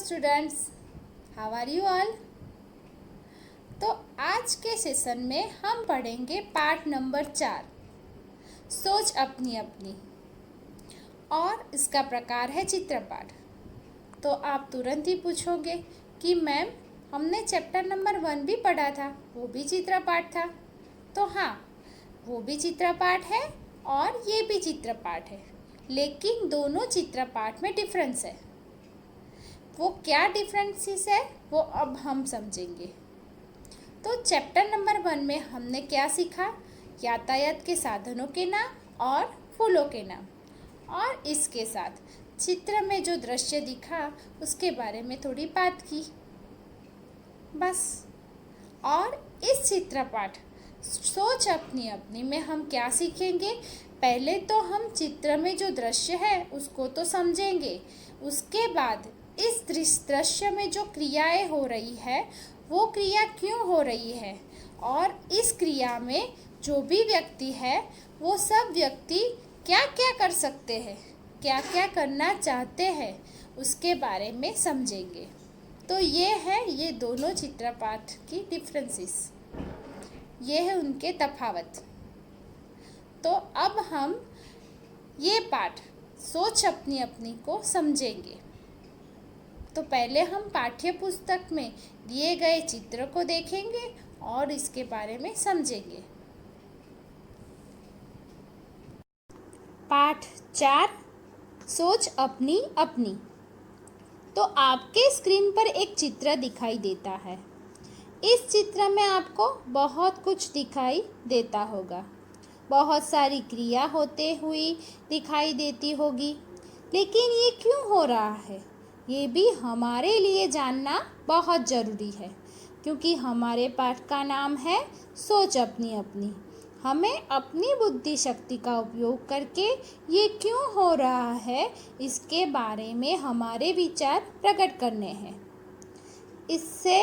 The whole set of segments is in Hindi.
Students, how are you all. तो आज के सेशन में हम पढ़ेंगे पार्ट नंबर 4, सोच अपनी अपनी, और इसका प्रकार है चित्रपाठ। तो आप तुरंत ही पूछोगे कि मैम, हमने चैप्टर नंबर 1 भी पढ़ा था, वो भी चित्रपाठ था। तो हाँ, वो भी चित्रपाठ है और ये भी चित्रपाठ है, लेकिन दोनों चित्रपाठ में डिफरेंस है। वो क्या डिफरेंसेस है वो अब हम समझेंगे। तो चैप्टर नंबर 1 में हमने क्या सीखा? यातायात के साधनों के नाम और फूलों के नाम, और इसके साथ चित्र में जो दृश्य दिखा उसके बारे में थोड़ी बात की, बस। और इस चित्रपाठ सोच अपनी अपनी में हम क्या सीखेंगे? पहले तो हम चित्र में जो दृश्य है उसको तो समझेंगे, उसके बाद इस दृश्य में जो क्रियाएं हो रही है वो क्रिया क्यों हो रही है, और इस क्रिया में जो भी व्यक्ति है वो सब व्यक्ति क्या क्या कर सकते हैं, क्या क्या करना चाहते हैं, उसके बारे में समझेंगे। तो ये दोनों चित्रपाठ की डिफरेंसेस, ये है उनके तफावत। तो अब हम ये पाठ सोच अपनी अपनी को समझेंगे। तो पहले हम पाठ्य पुस्तक में दिए गए चित्र को देखेंगे और इसके बारे में समझेंगे। पाठ 4, सोच अपनी अपनी। तो आपके स्क्रीन पर एक चित्र दिखाई देता है। इस चित्र में आपको बहुत कुछ दिखाई देता होगा, बहुत सारी क्रिया होते हुई दिखाई देती होगी, लेकिन ये क्यों हो रहा है ये भी हमारे लिए जानना बहुत ज़रूरी है, क्योंकि हमारे पाठ का नाम है सोच अपनी अपनी। हमें अपनी बुद्धि शक्ति का उपयोग करके ये क्यों हो रहा है इसके बारे में हमारे विचार प्रकट करने हैं। इससे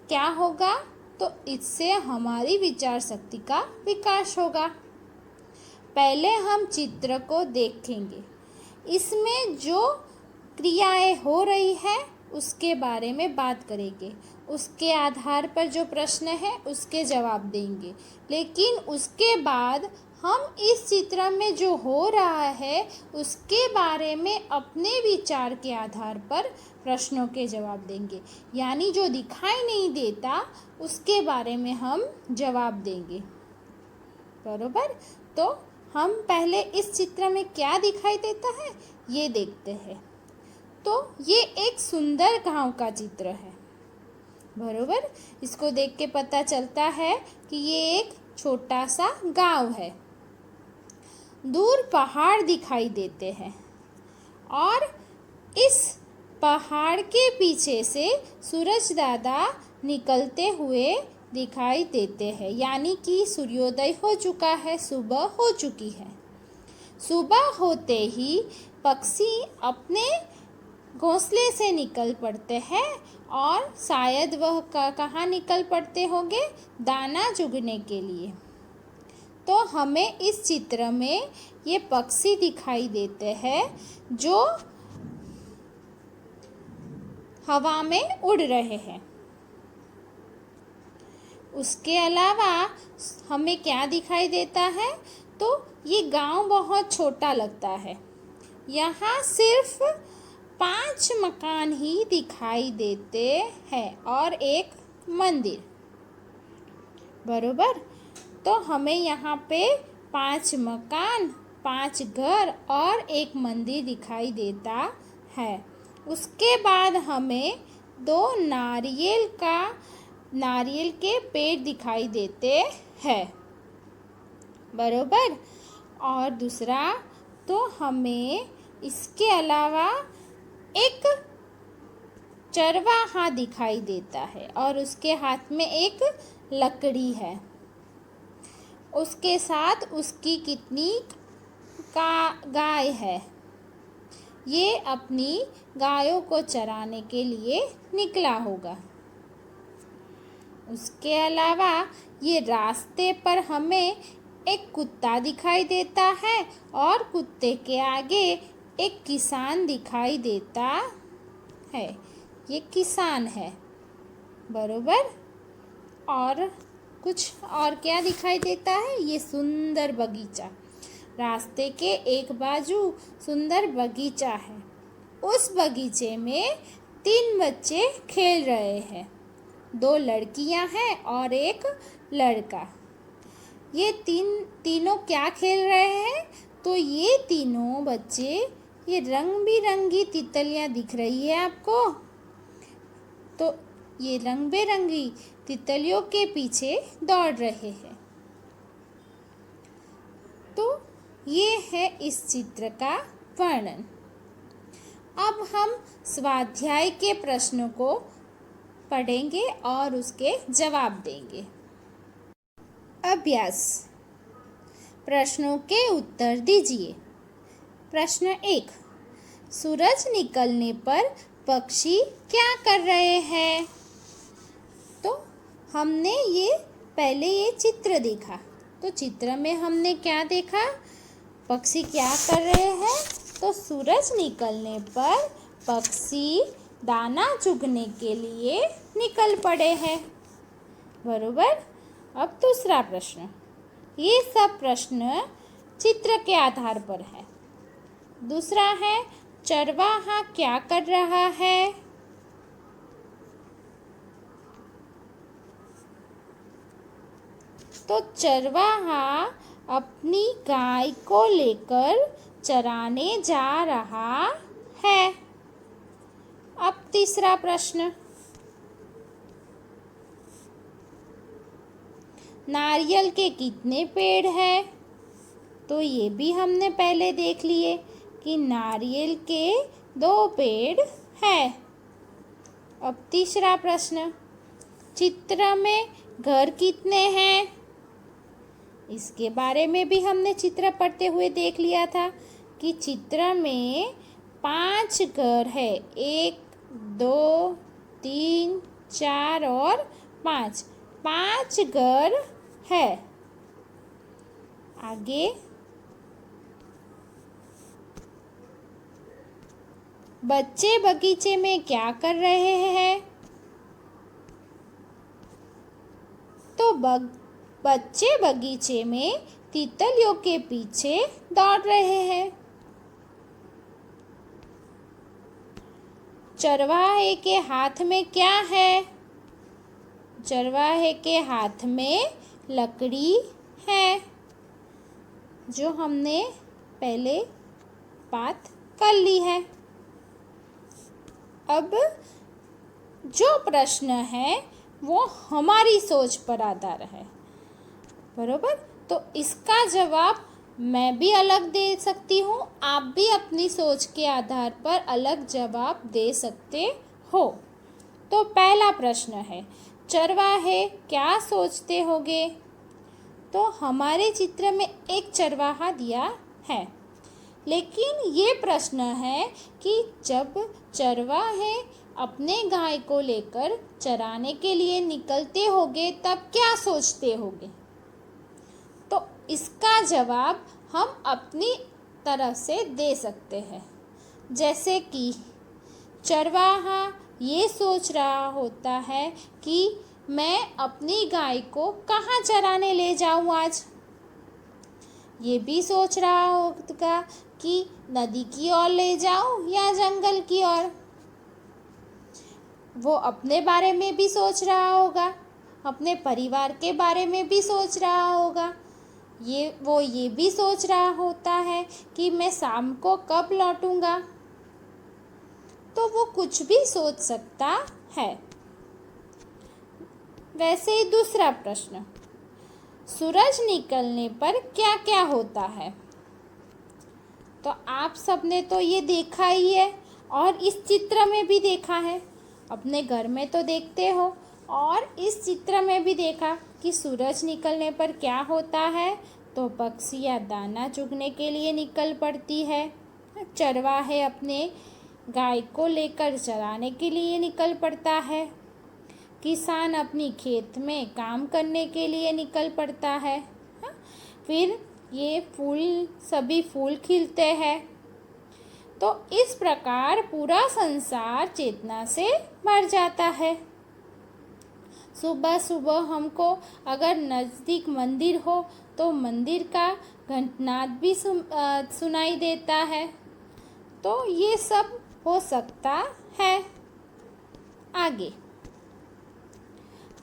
क्या होगा? तो इससे हमारी विचार शक्ति का विकास होगा। पहले हम चित्र को देखेंगे, इसमें जो क्रियाएं हो रही है उसके बारे में बात करेंगे, उसके आधार पर जो प्रश्न है उसके जवाब देंगे, लेकिन उसके बाद हम इस चित्र में जो हो रहा है उसके बारे में अपने विचार के आधार पर प्रश्नों के जवाब देंगे, यानी जो दिखाई नहीं देता उसके बारे में हम जवाब देंगे, बरोबर। तो हम पहले इस चित्र में क्या दिखाई देता है ये देखते हैं। तो ये एक सुंदर गांव का चित्र है, बरोबर। इसको देख के पता चलता है कि ये एक छोटा सा गांव है। दूर पहाड़ दिखाई देते हैं और इस पहाड़ के पीछे से सूरज दादा निकलते हुए दिखाई देते हैं, यानी कि सूर्योदय हो चुका है, सुबह हो चुकी है। सुबह होते ही पक्षी अपने घोंसले से निकल पड़ते हैं और शायद वह कहाँ निकल पड़ते होंगे? दाना चुगने के लिए। तो हमें इस चित्र में ये पक्षी दिखाई देते हैं जो हवा में उड़ रहे हैं। उसके अलावा हमें क्या दिखाई देता है? तो ये गांव बहुत छोटा लगता है। यहाँ सिर्फ 5 मकान ही दिखाई देते हैं और एक मंदिर, बरोबर। तो हमें यहाँ पे 5 मकान, 5 घर और एक मंदिर दिखाई देता है। उसके बाद हमें 2 नारियल के पेड़ दिखाई देते हैं, बरोबर। और दूसरा तो हमें इसके अलावा एक चरवाहा दिखाई देता है और उसके हाथ में एक लकड़ी है। उसके साथ उसकी कितनी गाय है, ये अपनी गायों को चराने के लिए निकला होगा। उसके अलावा ये रास्ते पर हमें एक कुत्ता दिखाई देता है और कुत्ते के आगे एक किसान दिखाई देता है। ये किसान है, बरोबर। और कुछ और क्या दिखाई देता है? ये सुंदर बगीचा, रास्ते के एक बाजू सुंदर बगीचा है। उस बगीचे में 3 बच्चे खेल रहे हैं, 2 लड़कियां हैं और एक लड़का। ये तीनों क्या खेल रहे हैं? तो ये तीनों बच्चे, ये रंग बिरंगी तितलियां दिख रही है आपको, तो ये रंग बिरंगी तितलियों के पीछे दौड़ रहे हैं। तो ये है इस चित्र का वर्णन। अब हम स्वाध्याय के प्रश्नों को पढ़ेंगे और उसके जवाब देंगे। अभ्यास, प्रश्नों के उत्तर दीजिए। प्रश्न 1, सूरज निकलने पर पक्षी क्या कर रहे हैं? तो हमने पहले ये चित्र देखा, तो चित्र में हमने क्या देखा? पक्षी क्या कर रहे हैं? तो सूरज निकलने पर पक्षी दाना चुगने के लिए निकल पड़े हैं, बरोबर। अब दूसरा प्रश्न, ये सब प्रश्न चित्र के आधार पर है। दूसरा है, चरवाहा क्या कर रहा है? तो चरवाहा अपनी गाय को लेकर चराने जा रहा है। अब तीसरा प्रश्न, नारियल के कितने पेड़ हैं? तो ये भी हमने पहले देख लिए कि नारियल के 2 पेड़ हैं। अब तीसरा प्रश्न, चित्र में घर कितने हैं? इसके बारे में भी हमने चित्र पढ़ते हुए देख लिया था कि चित्र में 5 घर है, 1 2 3 4 और 5 घर है। आगे, बच्चे बगीचे में क्या कर रहे हैं? तो बच्चे बगीचे में तितलियों के पीछे दौड़ रहे हैं। चरवाहे के हाथ में क्या है? चरवाहे के हाथ में लकड़ी है, जो हमने पहले बात कर ली है। अब जो प्रश्न है वो हमारी सोच पर आधार है, बरोबर। तो इसका जवाब मैं भी अलग दे सकती हूँ, आप भी अपनी सोच के आधार पर अलग जवाब दे सकते हो। तो पहला प्रश्न है, चरवाहे क्या सोचते होंगे? तो हमारे चित्र में एक चरवाहा दिया है, लेकिन ये प्रश्न है कि जब चरवाहे अपने गाय को लेकर चराने के लिए निकलते होंगे तब क्या सोचते होंगे? तो इसका जवाब हम अपनी तरफ से दे सकते हैं। जैसे कि चरवाहा ये सोच रहा होता है कि मैं अपनी गाय को कहाँ चराने ले जाऊँ आज। ये भी सोच रहा होगा कि नदी की ओर ले जाऊँ या जंगल की ओर। वो अपने बारे में भी सोच रहा होगा, अपने परिवार के बारे में भी सोच रहा होगा। वो ये भी सोच रहा होता है कि मैं शाम को कब लौटूंगा। तो वो कुछ भी सोच सकता है। वैसे ही दूसरा प्रश्न, सूरज निकलने पर क्या क्या होता है? तो आप सबने तो ये देखा ही है और इस चित्र में भी देखा है, अपने घर में तो देखते हो और इस चित्र में भी देखा कि सूरज निकलने पर क्या होता है। तो पक्षियाँ दाना चुगने के लिए निकल पड़ती है, चरवाहे अपने गाय को लेकर चराने के लिए निकल पड़ता है, किसान अपनी खेत में काम करने के लिए निकल पड़ता है। फिर ये सभी फूल खिलते हैं, तो इस प्रकार पूरा संसार चेतना से भर जाता है। सुबह सुबह हमको अगर नज़दीक मंदिर हो तो मंदिर का घंटनाद भी सुनाई देता है। तो ये सब हो सकता है। आगे,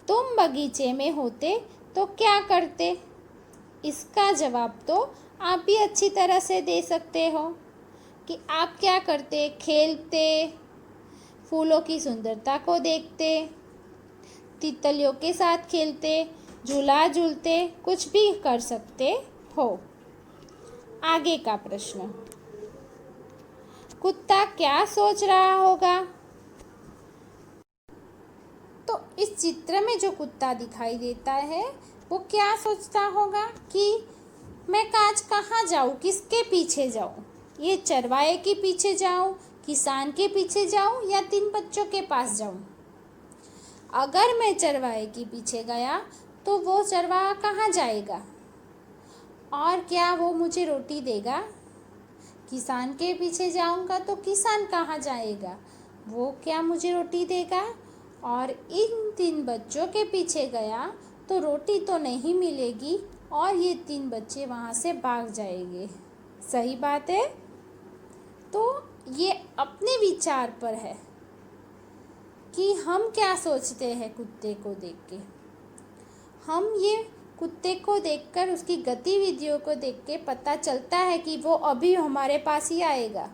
तुम बगीचे में होते तो क्या करते? इसका जवाब तो आप भी अच्छी तरह से दे सकते हो कि आप क्या करते। खेलते, फूलों की सुंदरता को देखते, तितलियों के साथ खेलते, झूला झूलते, कुछ भी कर सकते हो। आगे का प्रश्न, कुत्ता क्या सोच रहा होगा? तो इस चित्र में जो कुत्ता दिखाई देता है वो क्या सोचता होगा कि मैं आज कहाँ जाऊँ, किसके पीछे जाऊँ? ये चरवाहे के पीछे जाऊँ, किसान के पीछे जाऊँ या 3 बच्चों के पास जाऊँ? अगर मैं चरवाहे के पीछे गया तो वो चरवाहा कहाँ जाएगा और क्या वो मुझे रोटी देगा? किसान के पीछे जाऊँगा तो किसान कहाँ जाएगा, वो क्या मुझे रोटी देगा? और इन 3 बच्चों के पीछे गया तो रोटी तो नहीं मिलेगी और ये 3 बच्चे वहाँ से भाग जाएंगे। सही बात है। तो ये अपने विचार पर है कि हम क्या सोचते हैं कुत्ते को देख के। हम ये कुत्ते को देखकर, उसकी गतिविधियों को देख के पता चलता है कि वो अभी हमारे पास ही आएगा,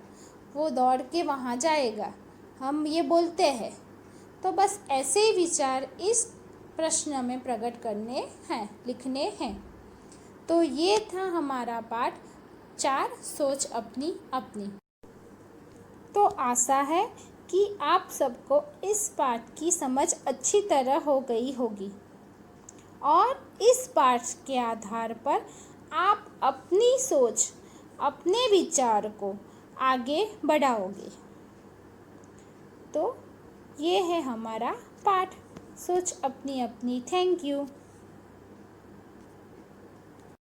वो दौड़ के वहाँ जाएगा, हम ये बोलते हैं। तो बस ऐसे ही विचार इस प्रश्न में प्रकट करने हैं, लिखने हैं। तो ये था हमारा पाठ 4, सोच अपनी अपनी। तो आशा है कि आप सबको इस पाठ की समझ अच्छी तरह हो गई होगी और इस पाठ के आधार पर आप अपनी सोच, अपने विचार को आगे बढ़ाओगे। तो ये है हमारा पाठ, सोच अपनी अपनी। Thank you.